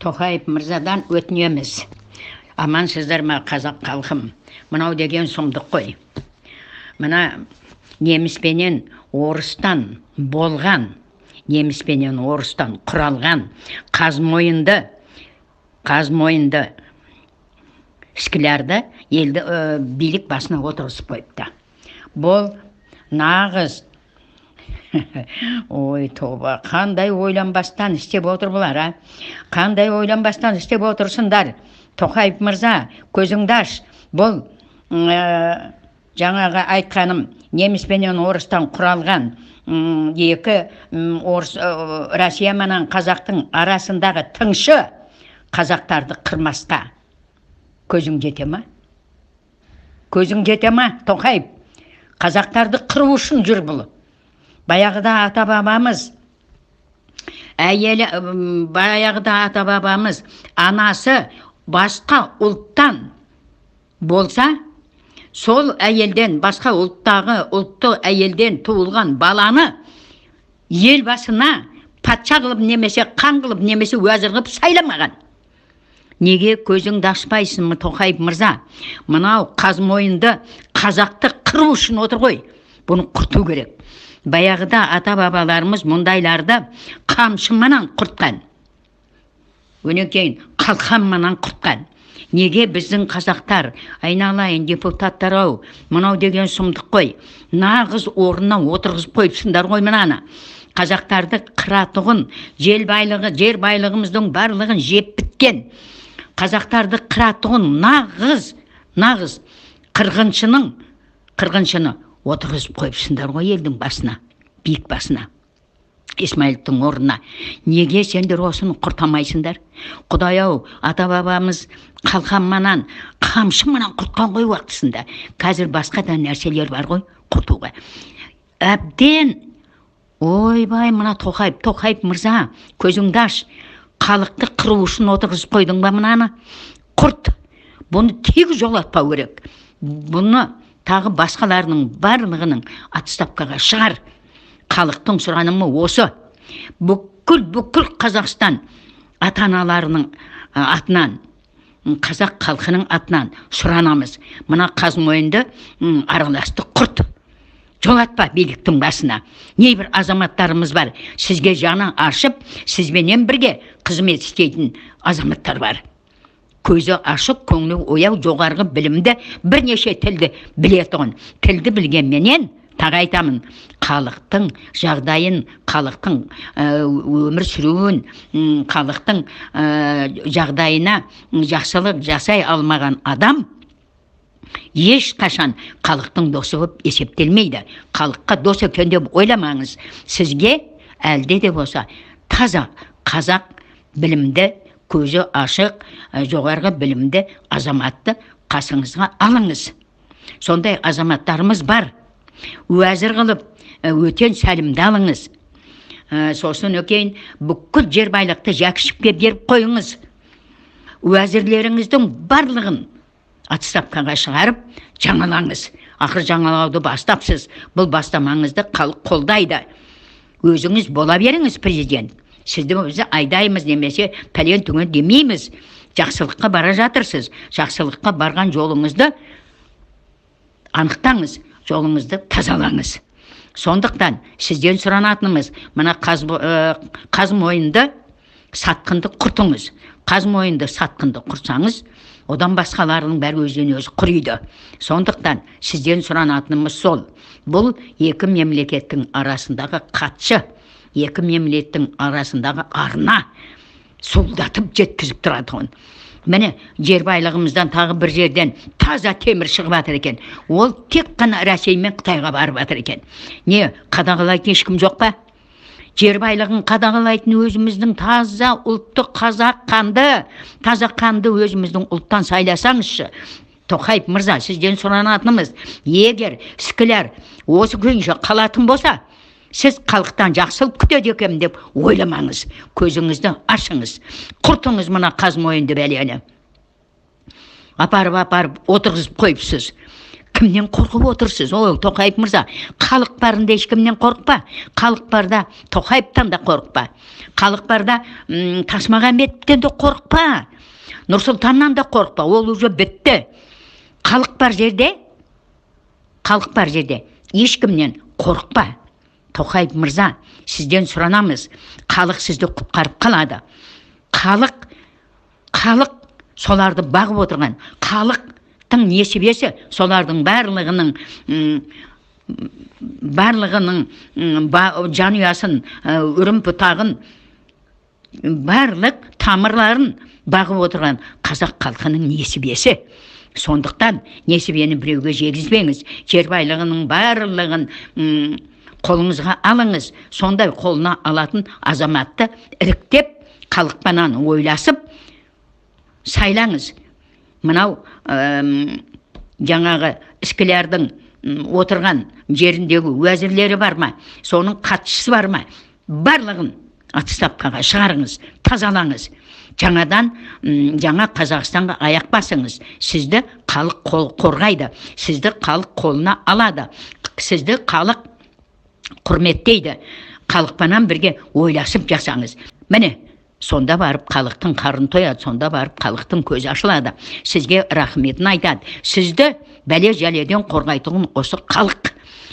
Тоқаев мырзадан өтінеміз. Амансыздар ма қазақ халқым? Мынау деген сұмдық қой. Мына неміспенен орыстан болған, неміспенен орыстан құралған қазмойынды ішкілерді елді билік басына отырғызып қойыпты. Бұл нағыз ой тоба, қандай ойланбастан істеп отыр бұлар, а? Қандай ойланбастан істеп отырсыңдар? Тоқаев мырза, көзіңді аш. Бұл жаңағы айтқаным, неміспенен орыстан құралған екі Россия менен қазақтың арасындағы тыңшы қазақтарды қырмасқа көзің жете ма? Көзің жете ма, Тоқаев? Қазақтарды қыру үшін жүр бұл. Баяғыда ата-бабамыз, анасы басқа ұлттан болса, сол әйелден, басқа ұлтты әйелден туылған баланы ел басына патша қылып немесе қан қылып немесе уәзір қылып сайламаған. Неге көзіңді ашпайсың ма, Тоқаев мырза? Мынау қазмойынды қазақты қыру үшін отыр ғой. Бұны құрту керек. Баяғыда ата-бабаларымыз мұндайларды қамшымен құртқан. Өнен кейін қалқанмен құртқан. Неге біздің қазақтар, айналайын депутаттар-ау, мынау деген сұмдық қой. Нағыз орнына отырғызып қойыпсыңдар ғой мынаны. Қазақтарды қыратұғын, жер байлығымыздың барлығын жеп біткен. Қазақтарды қыратұғын нағыз қырғыншыны отырғызып қойыпсыңдар ғой елдің басына, биік басына, Исмаиловтың орнына. Неге сендер осыны құртамайсыңдар? Құдай-ау, ата-бабамыз қалқанманан, қамшыманан құртқан ғой уақытысында. Қазір басқа да нәрселер бар ғой құртуға. Әбден, ойбай, мына Тоқаев мырза, көзіңді аш. Халықты қыру үшін отырғызып қойдың ба мынаны? Құрт. Бұны тек жолатпау керек. Бұны тағы басқаларының барлығының отставкаға шығар. Халықтың сұранымы осы. Бүкіл Қазақстан ата-аналарының атынан, қазақ халқының атынан сұранамыз. Мына қазмойынды араласты құрт. Жолатпа биліктің басына. Небір азаматтарымыз бар. Сізге жаны ашып, сізбенен бірге қызмет істейтін азаматтар бар. Көзі ашық, көңілі ояу, жоғарғы білімді, бірнеше тілді білетұғын. Тілді білгенменен, тағы айтамын, халықтың жағдайын, халықтың өмір сүруін, халықтың жағдайына жақсылық жасай алмаған адам еш қашан халықтың досы болып есептелмейді. Халыққа дос екен деп ойламаңыз. Сізге әлде де болса таза қазақ білімді, көзі ашық, жоғарғы білімді азаматты қасыңызға алыңыз. Сондай азаматтарымыз бар. Уәзір қылып, өтен сәлімді алыңыз. Сосын өкейін бүкіл жер байлықты жәкішіпке беріп қойыңыз. Уәзірлеріңіздің барлығын отставкаға шығарып, жаңалаңыз. Ақыр жаңалауды бастапсыз. Бұл бастамаңызды халық қолдайды. Өзіңіз бола беріңіз президент. Сізді өзі айдаймыз немесе пәлен түңін демейміз. Жақсылыққа бара жатырсыз. Жақсылыққа барған жолыңызды анықтаңыз. Жолыңызды тазалаңыз. Сондықтан сізден сұранатынымыз, мына қазмойынды сатқынды құртыңыз. Қазмойынды сатқынды құртсаңыз, одан басқаларының бәрі өзінен өзі құриды. Сондықтан сізден сұранатынымыз сол. Бұл екі мемлекеттің арасындағы қатшы, екі мемлекеттің арасындағы арна солдатып жеткізіп тұратығын. Міне, жер байлығымыздан тағы бір жерден таза темір шығып атыр екен. Ол тек қана Ресей мен Қытайға барып атыр екен. Не, қадағалайтын ешкім жоқ па? Жер байлығын қадағалайтын өзіміздің таза ұлтты қазақ қанды, таза қанды өзіміздің ұлттан сайласаңызшы. Тоқаев мырза, сізден сұранатынымыз, егер сікілер осы күйінше қалатын болса, сіз халықтан жақсылық күтеді екен деп ойламаңыз. Көзіңізді ашыңыз. Құртыңыз мына қазмойынды бәлені. Апарып отырғызып қойыпсыз. кімнен қорқып отырсыз? Ой, Тоқаев мырза, халық барында ешкімнен қорықпа. Халық барда Тоқаевтан да қорықпа. Халық барда Тасмағамбеттен де қорықпа. Нұрсұлтаннан да қорықпа. Ол уже бітті. Халық бар жерде ешкімнен қорықпа. Тоқаев мырза, сізден сұранамыз. Халық сізді құтқарып қалады. Халық соларды бағып отырған. Халықтың несібесі солардың барлығының жанұясын, үрім бұтағын, барлық тамырларын бағып отырған қазақ халқының несібесі. Сондықтан несібені біреуге жегізбеңіз. Жер байлығының барлығын қолыңызға алыңыз. Сондай қолына алатын азаматты іріктеп, халықпанан ойласып сайлаңыз. Мынау жаңағы ішкілердің отырған жеріндегі уәзірлері бар ма? Соның қатшысы бар ма? Барлығын отставкаға шығарыңыз, тазалаңыз. Жаңа Қазақстанға аяқ басыңыз. Сізді халық қорғайды, сізді халық қолына алады, сізді халық құрметтейді. Халықпанан бірге ойласып жасаңыз. Міне, сонда барып халықтың қарын тояды, сонда барып халықтың көзі ашылады. Сізге рахметін айтады. Сізді бәле-жәледен қорғайтын осы халық.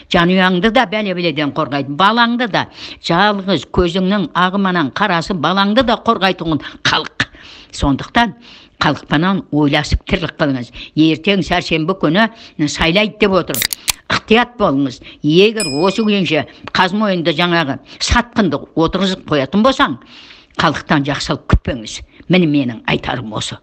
Жанұяңды да бәле-бәледен қорғайтын, балаңды да, жалғыз көзіңнің ағыманан қарасы балаңды да қорғайтын халық. Сондықтан халықпанан ойласып тірлік қылыңыз. Ертең сәрсенбі күні сайлайды деп отыр. Ықтият болыңыз. Егер осы күйінше Қазмойынды жаңағы сатқынды отырғызып қоятын болсаң, халықтан жақсылық күтпеңіз. Міне менің айтарым осы.